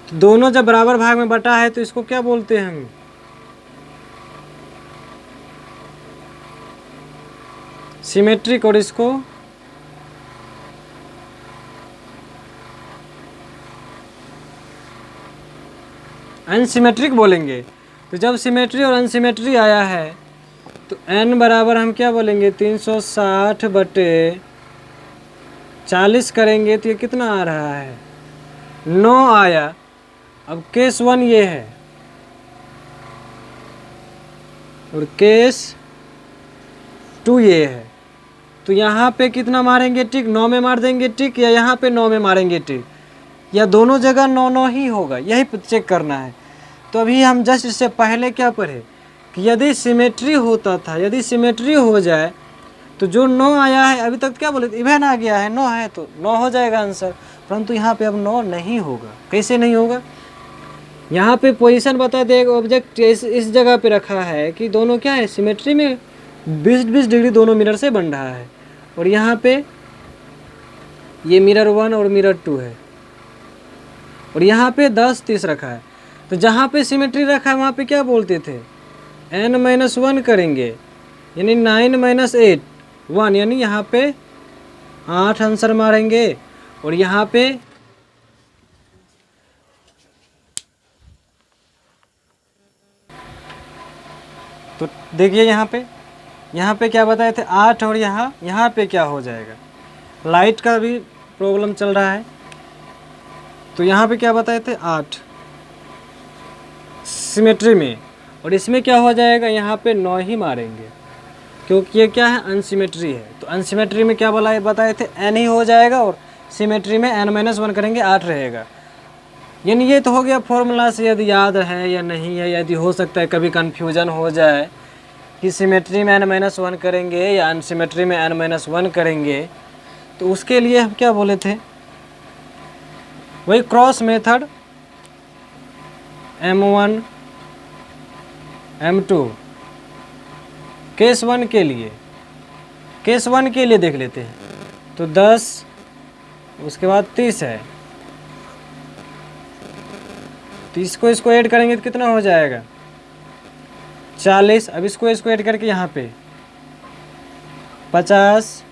तो दोनों जब बराबर भाग में बटा है तो इसको क्या बोलते हैं हम? सिमेट्रिक। और इसको अनसिमेट्रिक बोलेंगे। तो जब सिमेट्री और अनसिमेट्री आया है तो n बराबर हम क्या बोलेंगे? 360 बटे 40 करेंगे तो ये कितना आ रहा है? 9 आया। अब केस 1 ये है और केस 2 ये है। तो यहाँ पे कितना मारेंगे टिक? 9 में मार देंगे टिक, या यहाँ पे 9 में मारेंगे टिक, या दोनों जगह 9 ही होगा? यही चेक करना है। तो अभी हम जस्ट इससे पहले क्या पढ़े कि यदि सिमेट्री होता था, यदि सिमेट्री हो जाए तो जो 9 आया है, अभी तक क्या बोले, इवन आ गया है, 9 है तो 9 हो जाएगा आंसर। परंतु यहाँ पे अब 9 नहीं होगा। कैसे नहीं होगा? यहाँ पे पोजीशन बता दे, ऑब्जेक्ट इस जगह पे रखा है कि दोनों क्या है? सिमेट्री में 20-20 डिग्री दोनों मिरर से बन रहा है। और यहाँ पे ये मिरर 1 और मिरर 2 है, और यहाँ पे 10-30 रखा है। तो जहाँ पे सिमेट्री रखा है वहाँ पे क्या बोलते थे? n-1 करेंगे, यानी 9 - 8 1, यानी यहाँ पे 8 आंसर मारेंगे। और यहाँ पे तो देखिए यहाँ पे क्या बताए थे? 8। और यहाँ पे क्या हो जाएगा? लाइट का भी प्रॉब्लम चल रहा है। तो यहाँ पे क्या बताए थे? 8 सिमेट्री में। और इसमें क्या हो जाएगा? यहाँ पे 9 ही मारेंगे, क्योंकि ये क्या है? अनसिमेट्री है। तो अनसिमेट्री में क्या बताए थे? n ही हो जाएगा, और सिमेट्री में n-1 करेंगे 8 रहेगा। यानी ये तो हो गया फॉर्मूला से, यदि याद है या नहीं है। यदि हो सकता है कभी कन्फ्यूजन हो जाए कि सिमेट्री में n-1 करेंगे या अनसिमेट्री में n-1 करेंगे, तो उसके लिए हम क्या बोले थे? वही cross method m1 m2 case 1 के लिए देख लेते हैं। तो 10, उसके बाद 30 है। 30 को इसको ऐड करेंगे तो कितना हो जाएगा? 40। अब इसको ऐड करके यहाँ पे 50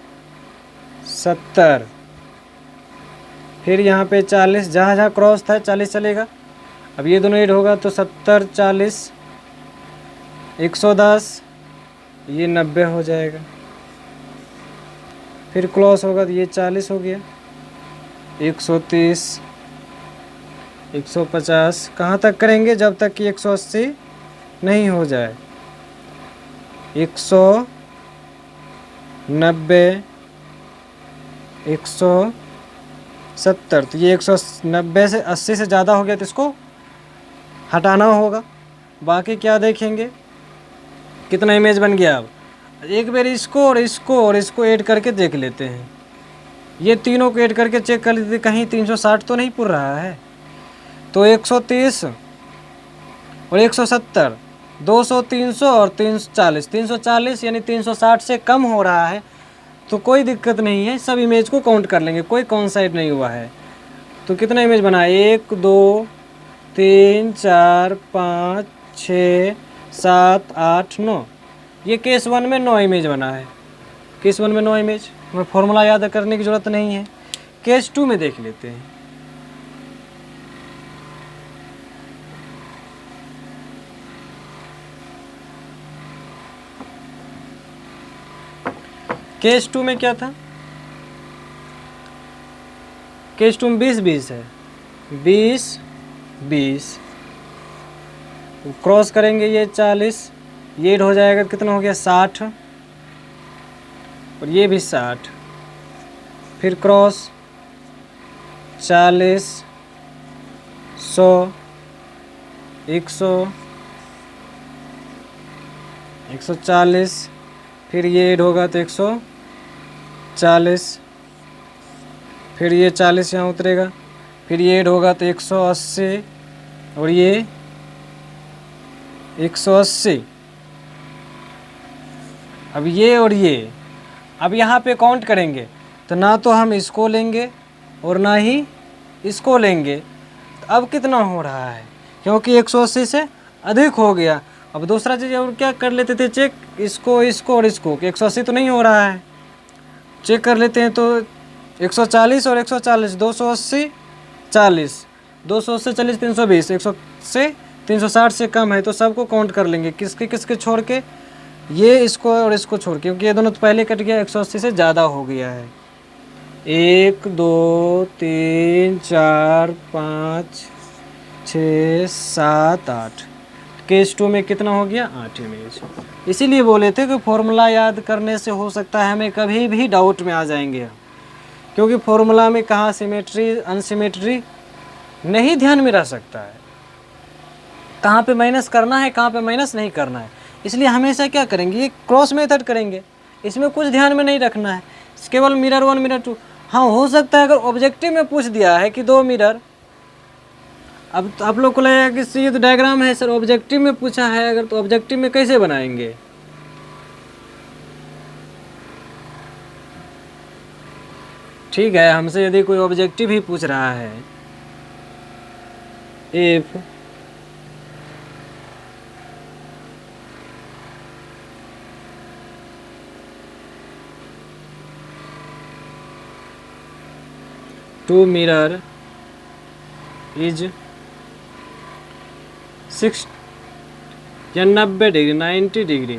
70, फिर यहाँ पे 40, जहाँ क्रॉस था 40 चलेगा। अब ये दोनों ऐड होगा तो 70 40 110, ये 90 हो जाएगा। फिर क्रॉस होगा तो ये 40 हो गया, 130 150। कहाँ तक करेंगे? जब तक कि 180 नहीं हो जाए। 190 170। तो ये 190 से 80 से ज़्यादा हो गया तो इसको हटाना होगा। बाकी क्या देखेंगे? कितना इमेज बन गया? अब एक बार इसको और इसको ऐड करके देख लेते हैं। ये तीनों को ऐड करके चेक कर लेते, कहीं 360 तो नहीं पुर रहा है। तो 130 और 170, 200 300 और 340, 340 यानी 360 से कम हो रहा है तो कोई दिक्कत नहीं है, सब इमेज को काउंट कर लेंगे, कोई कॉन्साइड नहीं हुआ है। तो कितना इमेज बना? 1 2 3 4 5 6 7 8 9। ये केस 1 में 9 इमेज बना है। केस 1 में 9 इमेज, हमें फॉर्मूला याद करने की ज़रूरत नहीं है। केस 2 में देख लेते हैं। केस 2 में क्या था? केस 2 में 20-20 है, 20-20 क्रॉस करेंगे, ये 40, ये ऐड हो जाएगा, कितना हो गया? 60, और ये भी 60। फिर क्रॉस 40 100 100 140, फिर ये ऐड होगा तो 140, फिर ये 40 यहाँ उतरेगा, फिर ये ऐड होगा तो 180 और ये 180। अब ये और ये, अब यहाँ पे काउंट करेंगे तो ना तो हम इसको लेंगे और ना ही इसको लेंगे। तो अब कितना हो रहा है, क्योंकि 180 से अधिक हो गया। अब दूसरा चीज़ और क्या कर लेते थे चेक, इसको इसको और इसको, कि 180 तो नहीं हो रहा है, चेक कर लेते हैं। तो 140 और 140, 280 40, 280 40 320, 100 से 360 से कम है तो सबको काउंट कर लेंगे, किसके किसके छोड़ के, ये इसको और इसको छोड़ के, क्योंकि ये दोनों तो पहले कट गया, 180 से ज़्यादा हो गया है। 1 2 3 4 5 6 7 8, केस 2 में कितना हो गया, 8 इमेज। इसीलिए बोले थे कि फॉर्मूला याद करने से हो सकता है हमें कभी भी डाउट में आ जाएंगे, क्योंकि फॉर्मूला में कहाँ सिमेट्री अनसिमेट्री नहीं ध्यान में रह सकता है, कहाँ पे माइनस करना है कहाँ पे माइनस नहीं करना है। इसलिए हमेशा क्या करेंगे, ये क्रॉस मेथड करेंगे, इसमें कुछ ध्यान में नहीं रखना है, केवल मिरर 1 मिरर 2। हाँ हो सकता है अगर ऑब्जेक्टिव में पूछ दिया है कि 2 मिरर, अब तो आप लोग को लगेगा कि ये तो डायग्राम है सर, ऑब्जेक्टिव में पूछा है अगर, तो ऑब्जेक्टिव में कैसे बनाएंगे। ठीक है, हमसे यदि कोई ऑब्जेक्टिव ही पूछ रहा है, इफ टू मिरर इज 6 या 90 डिग्री 90 डिग्री,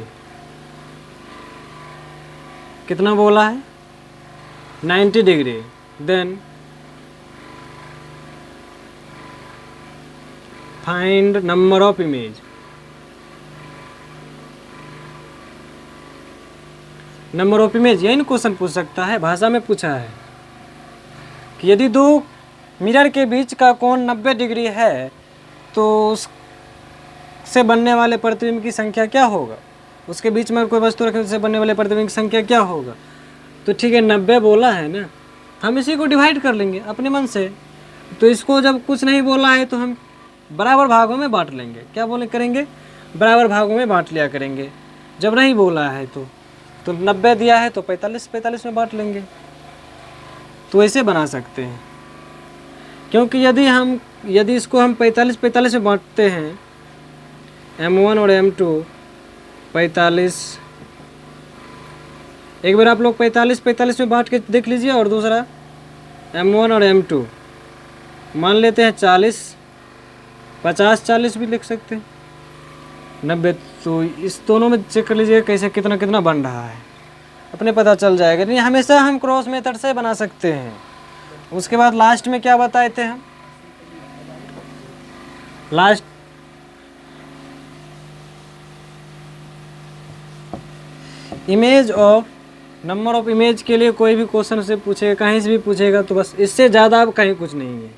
कितना बोला है 90 degree, then find number of image. Number of image यही क्वेश्चन पूछ सकता है, भाषा में पूछा है कि यदि 2 मिरर के बीच का कोण 90 डिग्री है तो उससे बनने वाले प्रतिबिंब की संख्या क्या होगा, उसके बीच में कोई वस्तु रखे उससे बनने वाले प्रतिबिंब की संख्या क्या होगा। तो ठीक है 90 बोला है ना, हम इसी को डिवाइड कर लेंगे अपने मन से। तो इसको जब कुछ नहीं बोला है तो हम बराबर भागों में बांट लेंगे, क्या बोले करेंगे, बराबर भागों में बांट लिया करेंगे। जब नहीं बोला है तो 90 दिया है तो 45 45 में बांट लेंगे। तो ऐसे बना सकते हैं, क्योंकि यदि इसको हम 45 45 में बांटते हैं, M1 और M2 45, एक बार आप लोग 45 45 में बांट के देख लीजिए, और दूसरा M1 और M2 मान लेते हैं 40 50 40 भी लिख सकते हैं, 90। तो इस दोनों में चेक कर लीजिए कैसे कितना कितना बन रहा है, अपने पता चल जाएगा। नहीं हमेशा हम क्रॉस मेथड से बना सकते हैं। उसके बाद लास्ट में क्या बताए थे हम, last image of, number of image के लिए कोई भी क्वेश्चन से पूछेगा, कहीं से भी पूछेगा, तो बस इससे ज़्यादा अब कहीं कुछ नहीं है।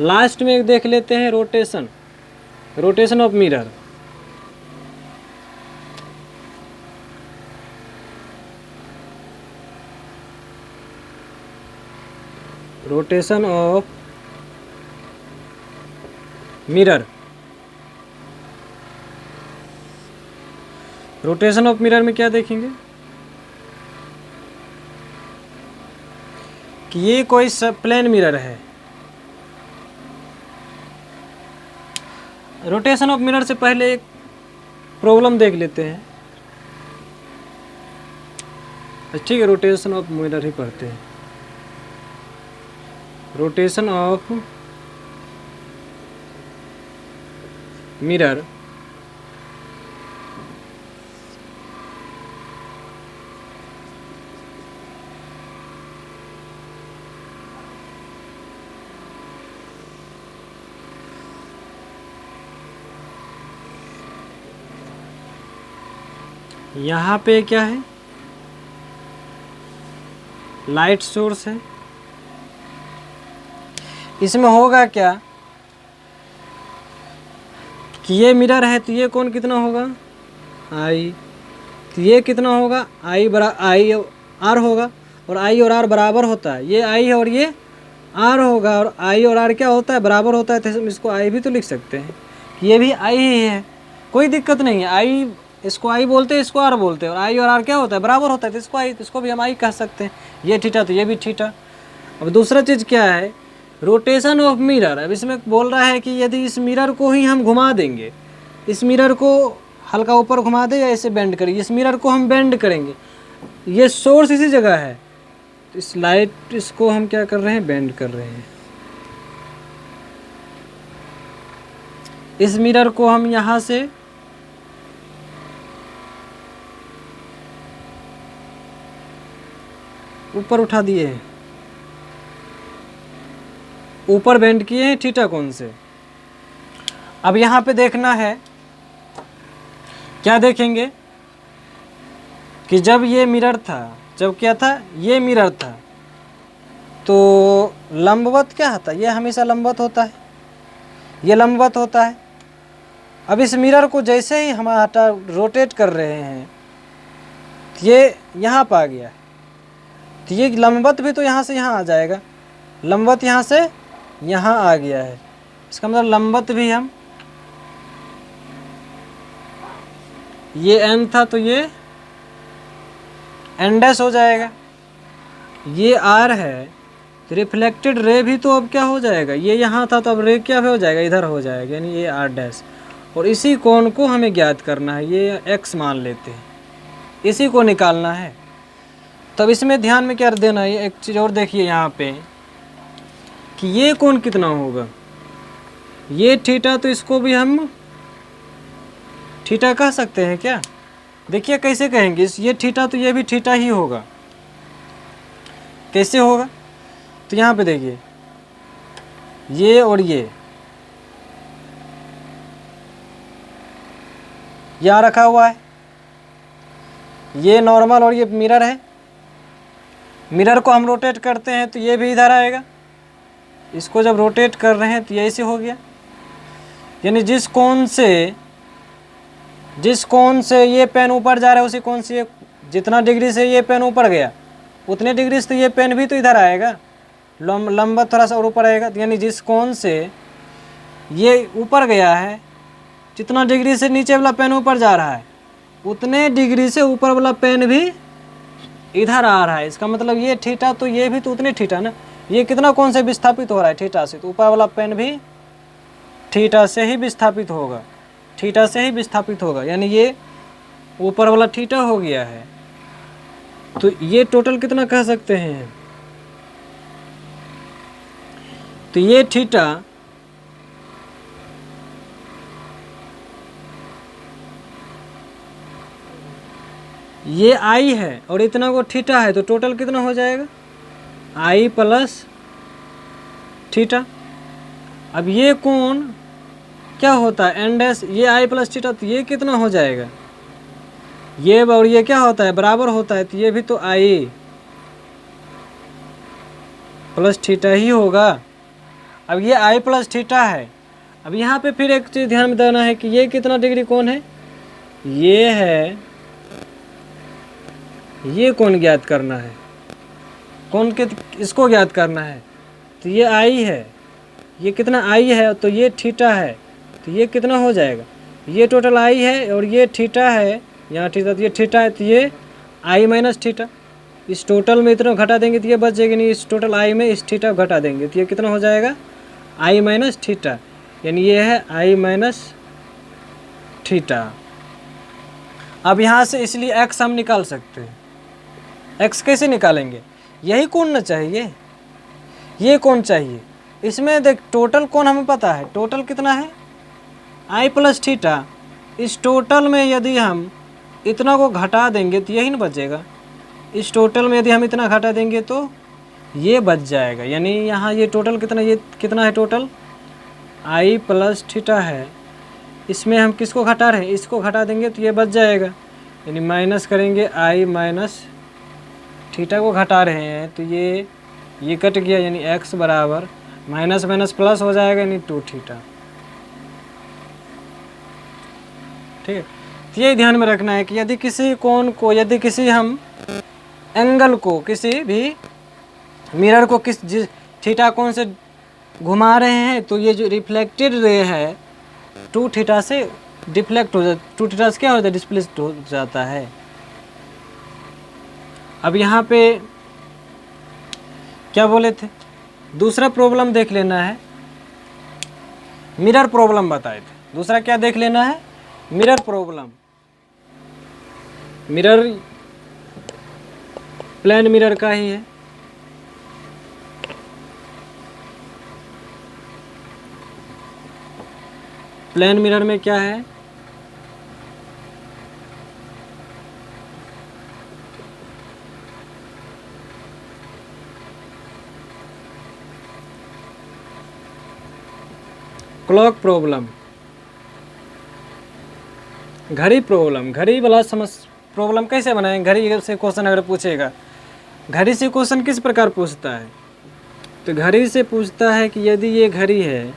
लास्ट में एक देख लेते हैं rotation, rotation of mirror. Rotation of mirror, rotation of mirror में क्या देखेंगे कि ये कोई प्लेन मिरर है। रोटेशन ऑफ मिरर से पहले एक प्रॉब्लम देख लेते हैं, ठीक है, रोटेशन ऑफ मिरर ही पढ़ते हैं। रोटेशन ऑफ मिरर यहाँ पे क्या है, लाइट सोर्स है। इसमें होगा क्या कि ये मिरर है तो ये कोण कितना होगा आई, तो ये कितना होगा आई बरा आई आर होगा, और आई और आर बराबर होता है, ये आई है और ये आर होगा, और आई और आर क्या होता है, बराबर होता है, तो हम इसको आई भी तो लिख सकते हैं कि ये भी आई ही है, कोई दिक्कत नहीं है। आई, इसको आई बोलते हैं, इसको आर बोलते हैं, और आई और आर क्या होता है, बराबर होता है, तो इसको आई, इसको भी हम आई कह सकते हैं। ये थीटा तो ये भी थीटा। अब दूसरा चीज़ क्या है, रोटेशन ऑफ मिरर। अब इसमें बोल रहा है कि यदि इस मिरर को ही हम घुमा देंगे, इस मिरर को हल्का ऊपर घुमा दे या ऐसे बेंड करेंगे, इस मिरर को हम बेंड करेंगे, ये सोर्स इसी जगह है, तो इस लाइट इसको हम क्या कर रहे हैं, बेंड कर रहे हैं। इस मिरर को हम यहाँ से ऊपर उठा दिए हैं, ऊपर बेंड किए हैं थीटा कोण से। अब यहाँ पे देखना है, क्या देखेंगे कि जब ये मिरर था, जब क्या था, ये मिरर था, तो लंबवत क्या होता है, ये हमेशा लंबवत होता है, ये लंबवत होता है। अब इस मिरर को जैसे ही हम हटा रोटेट कर रहे हैं, तो ये यहाँ पर आ गया है, तो ये लंबवत भी तो यहाँ से यहाँ आ जाएगा, लंबवत यहाँ से यहाँ आ गया है, इसका मतलब लंबवत भी हम, ये एन था तो ये एन डैश हो जाएगा, ये आर है तो रिफ्लेक्टेड रे भी तो अब क्या हो जाएगा, ये यहाँ था तो अब रे क्या हो जाएगा, इधर हो जाएगा, यानी ये आर डैश। और इसी कोण को हमें ज्ञात करना है, ये एक्स मान लेते हैं, इसी को निकालना है। तब इसमें ध्यान में क्या देना है, एक चीज़ और देखिए यहाँ पे कि ये कोण कितना होगा, ये थीटा, तो इसको भी हम थीटा कह सकते हैं क्या, देखिए कैसे कहेंगे, ये थीटा तो ये भी थीटा ही होगा, कैसे होगा, तो यहाँ पे देखिए ये और ये यहाँ रखा हुआ है, ये नॉर्मल और ये मिरर है, मिरर को हम रोटेट करते हैं तो ये भी इधर आएगा, इसको जब रोटेट कर रहे हैं तो ये ऐसे हो गया, यानी जिस कोण से ये पेन ऊपर जा रहा है, उसी कोण से ये, जितना डिग्री से ये पेन ऊपर गया उतने डिग्री से तो ये पेन भी तो इधर आएगा, लंबा थोड़ा सा और ऊपर आएगा, यानी जिस कोण से ये ऊपर गया है, जितना डिग्री से नीचे वाला पेन ऊपर जा रहा है उतने डिग्री से ऊपर वाला पेन भी इधर आ रहा है। इसका मतलब ये थीटा तो ये भी तो उतने थीटा ना, ये कितना कोण से विस्थापित हो रहा है, थीटा से, तो ऊपर वाला पेन भी थीटा से ही विस्थापित होगा, थीटा से ही विस्थापित होगा, यानी ये ऊपर वाला थीटा हो गया है। तो ये टोटल कितना कह सकते हैं, तो ये थीटा ये आई है और इतना को थीटा है, तो टोटल कितना हो जाएगा, आई प्लस थीटा। अब ये कोण क्या होता है, एन डैश, ये आई प्लस थीटा, तो ये कितना हो जाएगा, ये और ये क्या होता है, बराबर होता है, तो ये भी तो आई प्लस थीटा ही होगा। अब ये आई प्लस थीटा है। अब यहाँ पे फिर एक चीज़ ध्यान में देना है कि ये कितना डिग्री कोण है, ये है, ये कोण ज्ञात करना है, कोण के इसको ज्ञात करना है, तो ये आई है, ये कितना आई है, तो ये थीटा है, तो ये कितना हो जाएगा, ये टोटल आई है और ये थीटा है, यहाँ थीटा, तो ये थीटा है, तो ये आई माइनस थीटा, इस टोटल में इतना घटा देंगे तो ये बच जाएगी, नहीं इस टोटल आई में इस थीटा घटा देंगे तो ये कितना हो जाएगा, आई माइनस थीटा, यानी ये है आई माइनस थीटा। अब यहाँ से इसलिए एक्स हम निकाल सकते हैं, एक्स कैसे निकालेंगे, यही कोण ना चाहिए, ये कोण चाहिए, इसमें देख टोटल कोण हमें पता है, टोटल कितना है आई प्लस थीटा, इस टोटल में यदि हम इतना को घटा देंगे तो यही ना बचेगा, इस टोटल में यदि हम इतना घटा देंगे तो ये बच जाएगा, यानी यहाँ ये टोटल कितना, ये कितना है टोटल आई प्लस थीटा है, इसमें हम किसको घटा रहे हैं, इसको घटा देंगे तो ये बच जाएगा, यानी माइनस करेंगे आई माइनस थीटा को घटा रहे हैं तो ये कट गया, यानी एक्स बराबर माइनस माइनस प्लस हो जाएगा, यानी 2 थीटा। ठीक है, तो ये ध्यान में रखना है कि यदि किसी कोण को, यदि किसी हम एंगल को, किसी भी मिरर को जिस थीटा कोण से घुमा रहे हैं, तो ये जो रिफ्लेक्टेड रे है 2 थीटा से डिफ्लेक्ट हो जाता, 2 थीटा से क्या होता है, डिस्प्लेस्ड हो जाता है। अब यहाँ पे क्या बोले थे, दूसरा प्रॉब्लम देख लेना है, मिरर प्रॉब्लम बताए थे। दूसरा क्या देख लेना है, mirror problem. Mirror plane mirror का ही है। प्लेन मिरर में क्या है, क्लॉक प्रॉब्लम, घड़ी प्रॉब्लम। घड़ी वाला प्रॉब्लम कैसे बनाएं, घड़ी से क्वेश्चन अगर पूछेगा, घड़ी से क्वेश्चन किस प्रकार पूछता है, तो घड़ी से पूछता है कि यदि ये घड़ी है,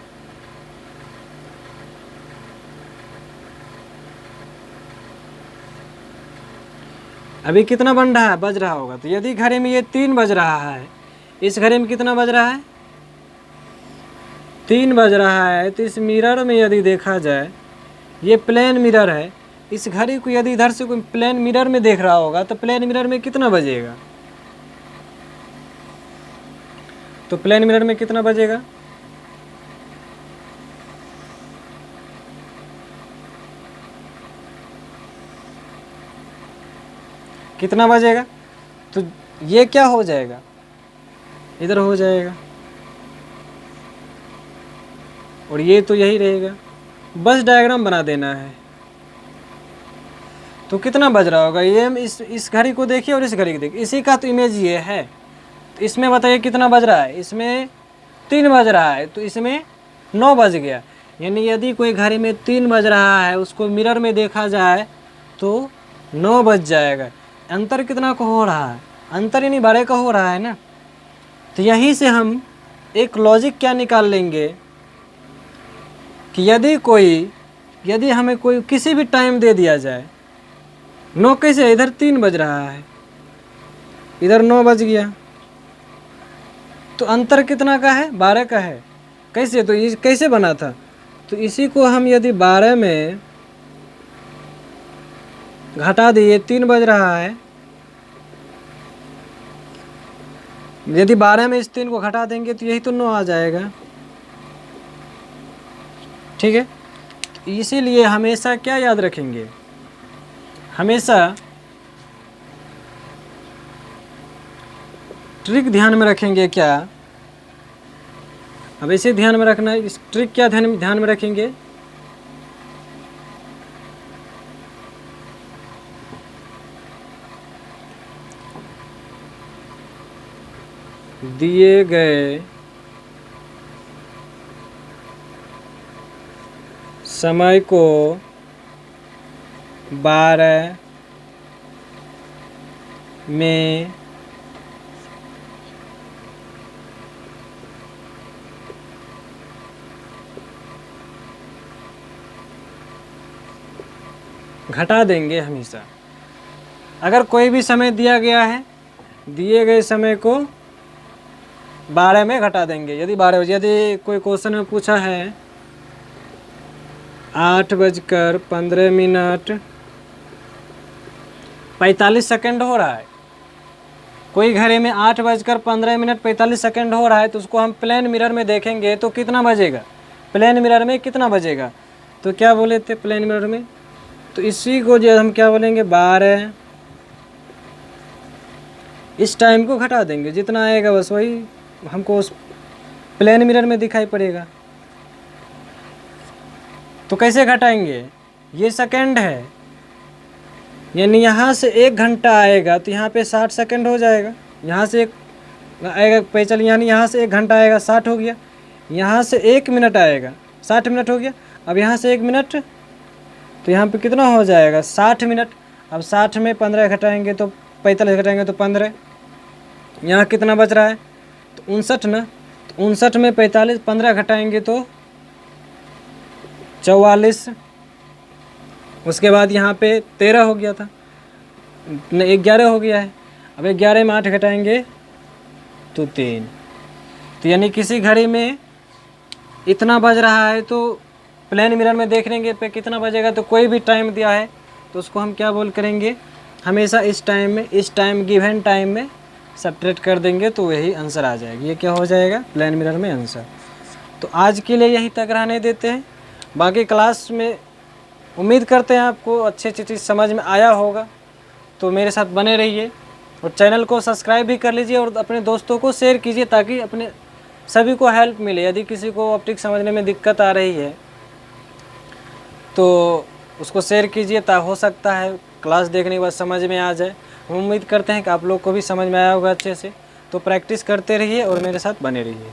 अभी कितना बन रहा है, बज रहा होगा, तो यदि घड़ी में ये 3 बज रहा है, इस घड़ी में कितना बज रहा है, 3 बज रहा है, तो इस मिरर में यदि देखा जाए, ये प्लेन मिरर है, इस घड़ी को यदि इधर से कोई प्लेन मिरर में देख रहा होगा, तो प्लेन मिरर में कितना बजेगा, तो प्लेन मिरर में कितना बजेगा, कितना बजेगा, तो ये क्या हो जाएगा, इधर हो जाएगा, और ये तो यही रहेगा। बस डायग्राम बना देना है। तो कितना बज रहा होगा, ये इस घड़ी को देखिए और इस घड़ी को देखिए, इसी का तो इमेज ये है। तो इसमें बताइए कितना बज रहा है, इसमें 3 बज रहा है, तो इसमें 9 बज गया। यानी यदि कोई घड़ी में 3 बज रहा है, उसको मिरर में देखा जाए तो 9 बज जाएगा। अंतर कितना का हो रहा है, अंतर यानी 12 का हो रहा है ना। तो यहीं से हम एक लॉजिक क्या निकाल लेंगे कि यदि हमें कोई किसी भी टाइम दे दिया जाए, 9 कैसे, इधर 3 बज रहा है, इधर 9 बज गया, तो अंतर कितना का है, 12 का है। कैसे, तो ये कैसे बना था, तो इसी को हम यदि 12 में घटा दिए, 3 बज रहा है, यदि 12 में इस 3 को घटा देंगे तो यही तो 9 आ जाएगा। ठीक है, इसीलिए हमेशा क्या याद रखेंगे, हमेशा ट्रिक ध्यान में रखेंगे। क्या, अब इसे ध्यान में रखना है, इस ट्रिक क्या ध्यान में रखेंगे, दिए गए समय को 12 में घटा देंगे हमेशा। अगर कोई भी समय दिया गया है, दिए गए समय को 12 में घटा देंगे। यदि 12 बजे, यदि कोई क्वेश्चन में पूछा है 8:15 45 सेकेंड हो रहा है, कोई घड़ी में 8:15 45 सेकेंड हो रहा है, तो उसको हम प्लेन मिरर में देखेंगे तो कितना बजेगा, प्लेन मिरर में कितना बजेगा, तो क्या बोले थे प्लेन मिरर में, तो इसी को जो हम क्या बोलेंगे 12, इस टाइम को घटा देंगे, जितना आएगा बस वही हमको उस प्लेन मिरर में दिखाई पड़ेगा। तो कैसे घटाएंगे, ये सेकंड है, यानी यहाँ से 1 घंटा आएगा तो यहाँ पे 60 सेकंड हो जाएगा, यहाँ से एक आएगा पैचल, यानी यहाँ से 1 घंटा आएगा 60 हो गया, यहाँ से 1 मिनट आएगा 60 मिनट हो गया। अब यहाँ से 1 मिनट, तो यहाँ पे कितना हो जाएगा 60 मिनट। अब 60 में 15 घटाएंगे तो 45 घटाएंगे तो 15, यहाँ कितना बच रहा है, तो 59 ना, तो 59 में 45 15 घटाएंगे तो 44, उसके बाद यहाँ पे 13 हो गया था, 11 हो गया है। अब 11 में 8 घटाएंगे तो 3। तो यानी किसी घड़ी में इतना बज रहा है तो प्लेन मिरर में देखेंगे पे कितना बजेगा, तो कोई भी टाइम दिया है तो उसको हम क्या बोल करेंगे, हमेशा इस टाइम में, इस टाइम गिवन टाइम में सब्ट्रैक्ट कर देंगे तो वही आंसर आ जाएगी। ये क्या हो जाएगा, प्लेन मिरर में आंसर। तो आज के लिए यहीं तक रहने देते हैं। बाकी क्लास में उम्मीद करते हैं आपको अच्छी चीज़ समझ में आया होगा। तो मेरे साथ बने रहिए और चैनल को सब्सक्राइब भी कर लीजिए और अपने दोस्तों को शेयर कीजिए ताकि अपने सभी को हेल्प मिले। यदि किसी को ऑप्टिक्स समझने में दिक्कत आ रही है तो उसको शेयर कीजिए, हो सकता है क्लास देखने के बाद समझ में आ जाए। हम उम्मीद करते हैं कि आप लोग को भी समझ में आया होगा अच्छे से। तो प्रैक्टिस करते रहिए और मेरे साथ बने रहिए।